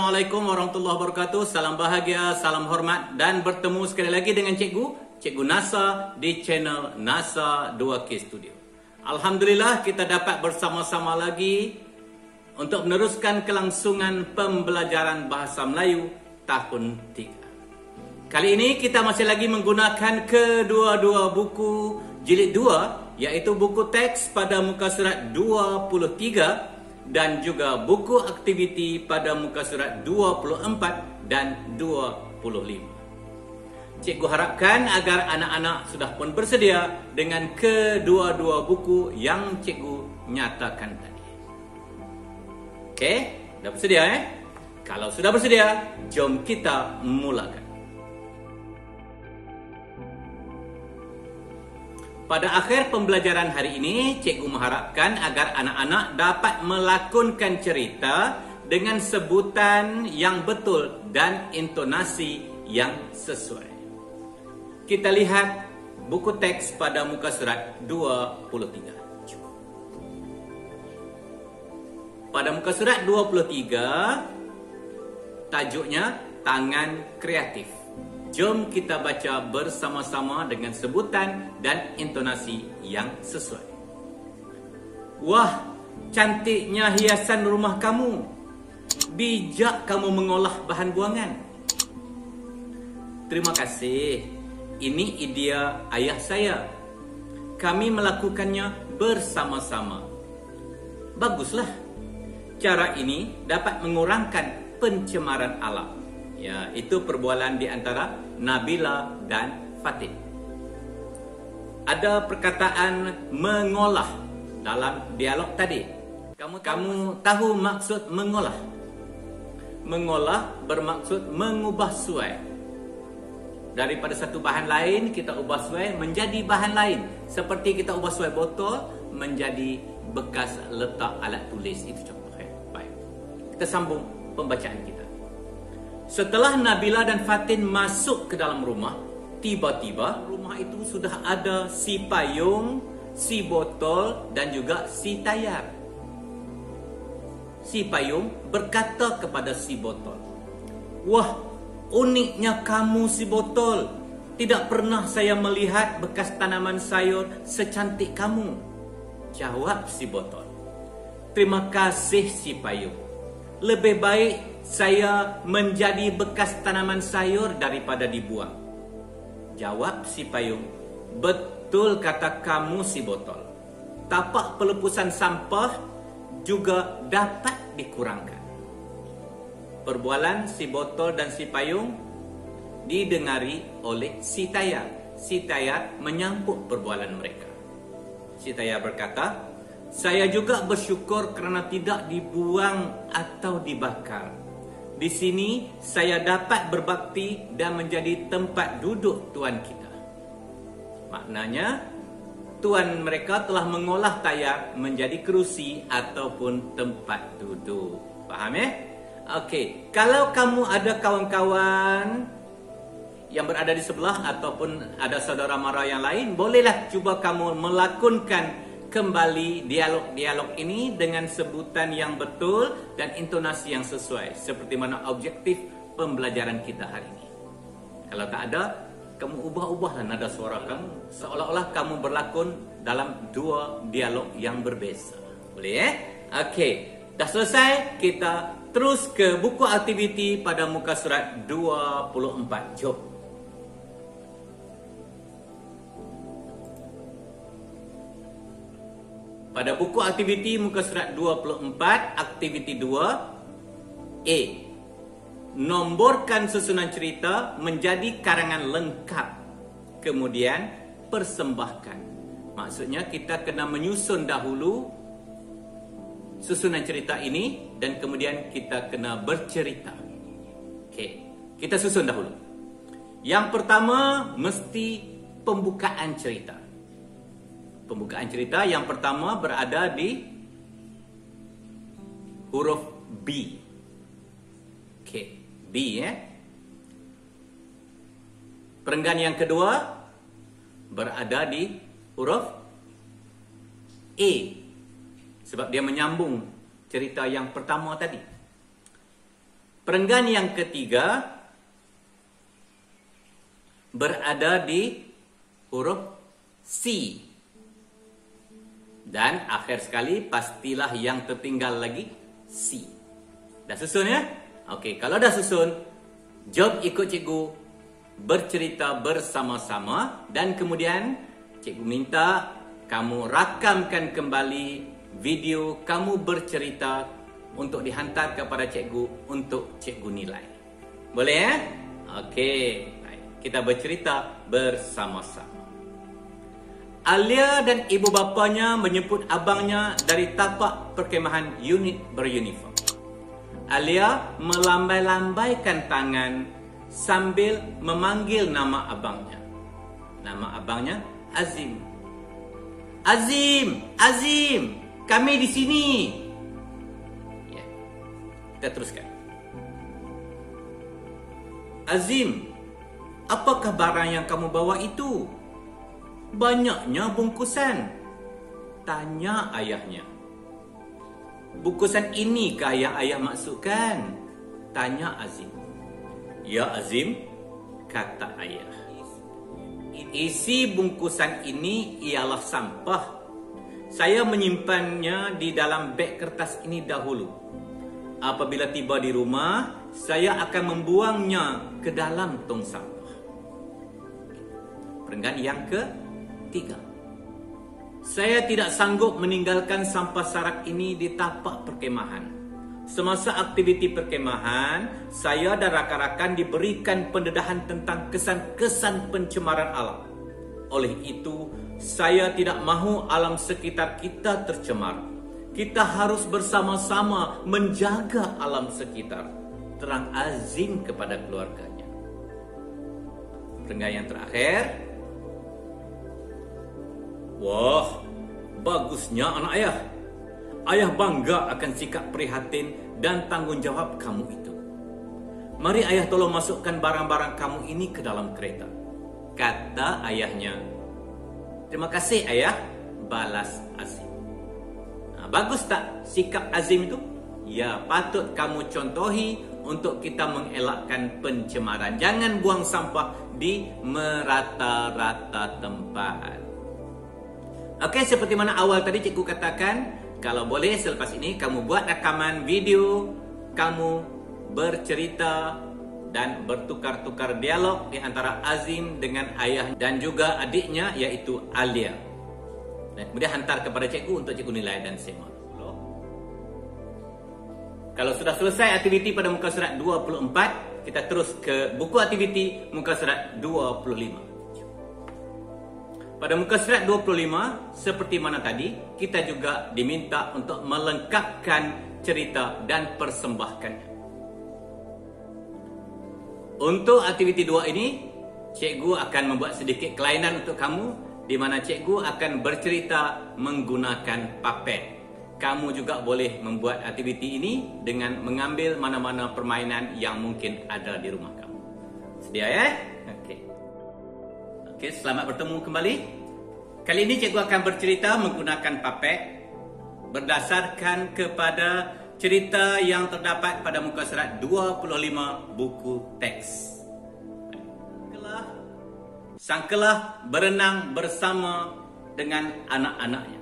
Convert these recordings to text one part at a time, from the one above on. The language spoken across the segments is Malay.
Assalamualaikum warahmatullahi wabarakatuh. Salam bahagia, salam hormat dan bertemu sekali lagi dengan Cikgu Nasa di channel Nasa 2K Studio. Alhamdulillah kita dapat bersama-sama lagi untuk meneruskan kelangsungan pembelajaran bahasa Melayu tahun 3. Kali ini kita masih lagi menggunakan kedua-dua buku jilid 2, iaitu buku teks pada muka surat 23 dan juga buku aktiviti pada muka surat 24 dan 25. Cikgu harapkan agar anak-anak sudah pun bersedia dengan kedua-dua buku yang cikgu nyatakan tadi. Okey, dah bersedia Kalau sudah bersedia, jom kita mulakan. Pada akhir pembelajaran hari ini, cikgu mengharapkan agar anak-anak dapat melakonkan cerita dengan sebutan yang betul dan intonasi yang sesuai. Kita lihat buku teks pada muka surat 23. Pada muka surat 23, tajuknya Tangan Kreatif. Jom kita baca bersama-sama dengan sebutan dan intonasi yang sesuai. Wah, cantiknya hiasan rumah kamu. Bijak kamu mengolah bahan buangan. Terima kasih. Ini idea ayah saya. Kami melakukannya bersama-sama. Baguslah. Cara ini dapat mengurangkan pencemaran alam. Ya, itu perbualan di antara Nabila dan Fatin. Ada perkataan mengolah dalam dialog tadi. Kamu tahu maksud mengolah? Mengolah bermaksud mengubah suai. Daripada satu bahan lain, kita ubah suai menjadi bahan lain. Seperti kita ubah suai botol menjadi bekas letak alat tulis. Itu contoh. Baik. Kita sambung pembacaan kita. Setelah Nabila dan Fatin masuk ke dalam rumah, tiba-tiba rumah itu sudah ada si payung, si botol dan juga si tayar. Si payung berkata kepada si botol, "Wah, uniknya kamu si botol. Tidak pernah saya melihat bekas tanaman sayur secantik kamu." Jawab si botol, "Terima kasih si payung. Lebih baik saya menjadi bekas tanaman sayur daripada dibuang." Jawab si payung, "Betul kata kamu si botol. Tapak pelepusan sampah juga dapat dikurangkan." Perbualan si botol dan si payung didengari oleh si tayar. Si tayar menyambut perbualan mereka. Si tayar berkata, "Saya juga bersyukur kerana tidak dibuang atau dibakar. Di sini saya dapat berbakti dan menjadi tempat duduk tuan kita." Maknanya, tuan mereka telah mengolah tayar menjadi kerusi ataupun tempat duduk. Faham Okey, kalau kamu ada kawan-kawan yang berada di sebelah ataupun ada saudara mara yang lain, bolehlah cuba kamu melakonkan kembali dialog-dialog ini dengan sebutan yang betul dan intonasi yang sesuai, seperti mana objektif pembelajaran kita hari ini. Kalau tak ada, kamu ubah-ubahlah nada suara kamu, seolah-olah kamu berlakon dalam dua dialog yang berbeza. Boleh Okey, dah selesai. Kita terus ke buku aktiviti pada muka surat 24. Jom. Pada buku aktiviti muka surat 24, aktiviti 2, A. Nomborkan susunan cerita menjadi karangan lengkap. Kemudian, persembahkan. Maksudnya, kita kena menyusun dahulu susunan cerita ini dan kemudian kita kena bercerita. Okey, kita susun dahulu. Yang pertama, mesti pembukaan cerita. Pembukaan cerita yang pertama berada di huruf B. Okey, B Perenggan yang kedua berada di huruf A. Sebab dia menyambung cerita yang pertama tadi. Perenggan yang ketiga berada di huruf C. Dan akhir sekali pastilah yang tertinggal lagi C. Dah susun ya? Okey, kalau dah susun, jom ikut cikgu bercerita bersama-sama dan kemudian cikgu minta kamu rakamkan kembali video kamu bercerita untuk dihantar kepada cikgu untuk cikgu nilai. Boleh ya? Okey, baik. Kita bercerita bersama-sama. Alia dan ibu bapanya menjemput abangnya dari tapak perkemahan unit beruniform. Alia melambai-lambaikan tangan sambil memanggil nama abangnya. Nama abangnya Azim. Azim, Azim, kami di sini. Ya, kita teruskan. Azim, apakah barang yang kamu bawa itu? Banyaknya bungkusan. Tanya ayahnya. Bungkusan ini ke ayah maksudkan? Tanya Azim. Ya Azim, kata ayah. Isi bungkusan ini ialah sampah. Saya menyimpannya di dalam beg kertas ini dahulu. Apabila tiba di rumah, saya akan membuangnya ke dalam tong sampah. Perenggan yang ketiga. Saya tidak sanggup meninggalkan sampah sarak ini di tapak perkemahan. Semasa aktiviti perkemahan, saya dan rakan-rakan diberikan pendedahan tentang kesan-kesan pencemaran alam. Oleh itu, saya tidak mahu alam sekitar kita tercemar. Kita harus bersama-sama menjaga alam sekitar. Terang Azim kepada keluarganya. Perenggan yang terakhir. Wah, bagusnya anak ayah. Ayah bangga akan sikap prihatin dan tanggungjawab kamu itu. Mari ayah tolong masukkan barang-barang kamu ini ke dalam kereta, kata ayahnya. Terima kasih ayah, balas Azim. Bagus tak sikap Azim itu? Ya, patut kamu contohi untuk kita mengelakkan pencemaran. Jangan buang sampah di merata-rata tempat. Okey, seperti mana awal tadi cikgu katakan, kalau boleh selepas ini kamu buat rakaman video, kamu bercerita dan bertukar-tukar dialog di antara Azim dengan ayah dan juga adiknya iaitu Alia. Dan kemudian hantar kepada cikgu untuk cikgu nilai dan sema. Kalau sudah selesai aktiviti pada muka surat 24, kita terus ke buku aktiviti muka surat 25. Pada muka surat 25, seperti mana tadi, kita juga diminta untuk melengkapkan cerita dan persembahkannya. Untuk aktiviti 2 ini, cikgu akan membuat sedikit kelainan untuk kamu, di mana cikgu akan bercerita menggunakan papet. Kamu juga boleh membuat aktiviti ini dengan mengambil mana-mana permainan yang mungkin ada di rumah kamu. Sedia ya? Okey. Okey, selamat bertemu kembali. Kali ini cikgu akan bercerita menggunakan papet berdasarkan kepada cerita yang terdapat pada muka surat 25 buku teks. Sangkalah berenang bersama dengan anak-anaknya.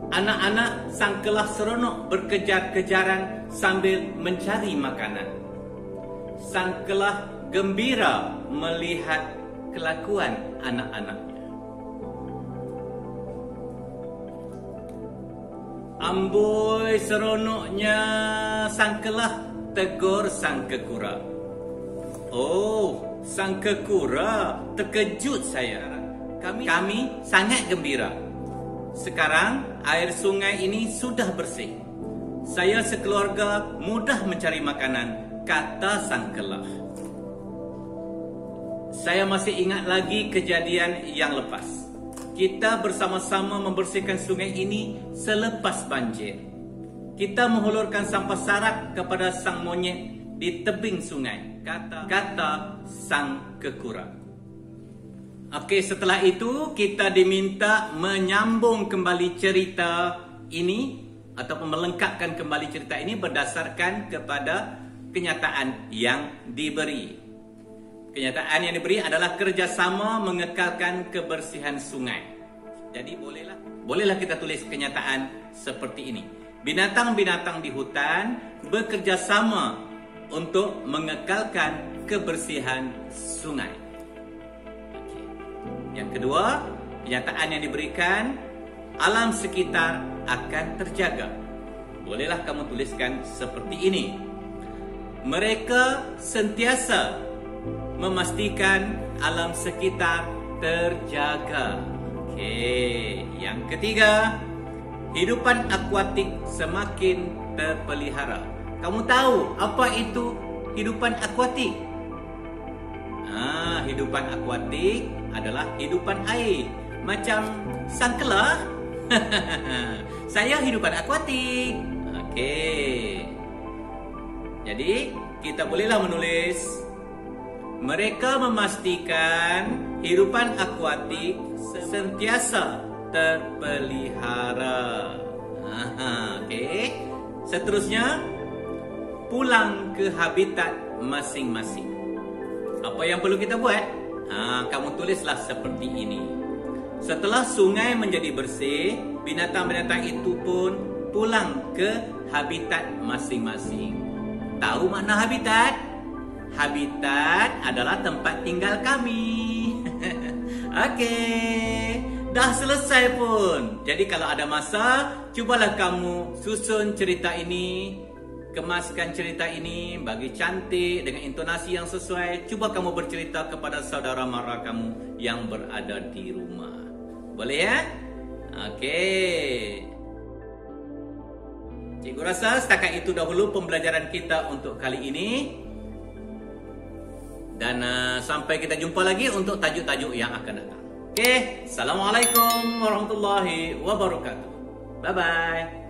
Anak-anak sangkalah seronok berkejar-kejaran sambil mencari makanan. Sangkalah gembira melihat kelakuan anak-anaknya. Amboi seronoknya, sangkalah tegur sang kekura. Oh, sang kekura, terkejut saya. Kami sangat gembira. Sekarang air sungai ini sudah bersih. Saya sekeluarga mudah mencari makanan, kata sangkalah. Saya masih ingat lagi kejadian yang lepas. Kita bersama-sama membersihkan sungai ini selepas banjir. Kita menghulurkan sampah sarak kepada sang monyet di tebing sungai, kata sang kekura. Okey, setelah itu kita diminta menyambung kembali cerita ini ataupun melengkapkan kembali cerita ini berdasarkan kepada kenyataan yang diberi. Kenyataan yang diberi adalah kerjasama mengekalkan kebersihan sungai. Jadi bolehlah kita tulis kenyataan seperti ini. Binatang-binatang di hutan bekerja sama untuk mengekalkan kebersihan sungai. Okey. Yang kedua, kenyataan yang diberikan, alam sekitar akan terjaga. Bolehlah kamu tuliskan seperti ini. Mereka sentiasa memastikan alam sekitar terjaga. Okey. Yang ketiga, hidupan akuatik semakin terpelihara. Kamu tahu apa itu hidupan akuatik? Hidupan akuatik adalah hidupan air. Macam sangkela. Saya hidupan akuatik. Okey. Jadi, kita bolehlah menulis, mereka memastikan hidupan akuatik sentiasa terpelihara. Okey. Seterusnya, pulang ke habitat masing-masing. Apa yang perlu kita buat? Kamu tulislah seperti ini. Setelah sungai menjadi bersih, binatang-binatang itu pun pulang ke habitat masing-masing. Tahu makna habitat? Habitat adalah tempat tinggal kami. Okey, dah selesai pun. Jadi kalau ada masa, cubalah kamu susun cerita ini, kemaskan cerita ini bagi cantik dengan intonasi yang sesuai. Cuba kamu bercerita kepada saudara mara kamu yang berada di rumah. Boleh ya? Okey. Cikgu rasa setakat itu dahulu pembelajaran kita untuk kali ini. Dan sampai kita jumpa lagi untuk tajuk-tajuk yang akan datang. Okey. Assalamualaikum warahmatullahi wabarakatuh. Bye-bye.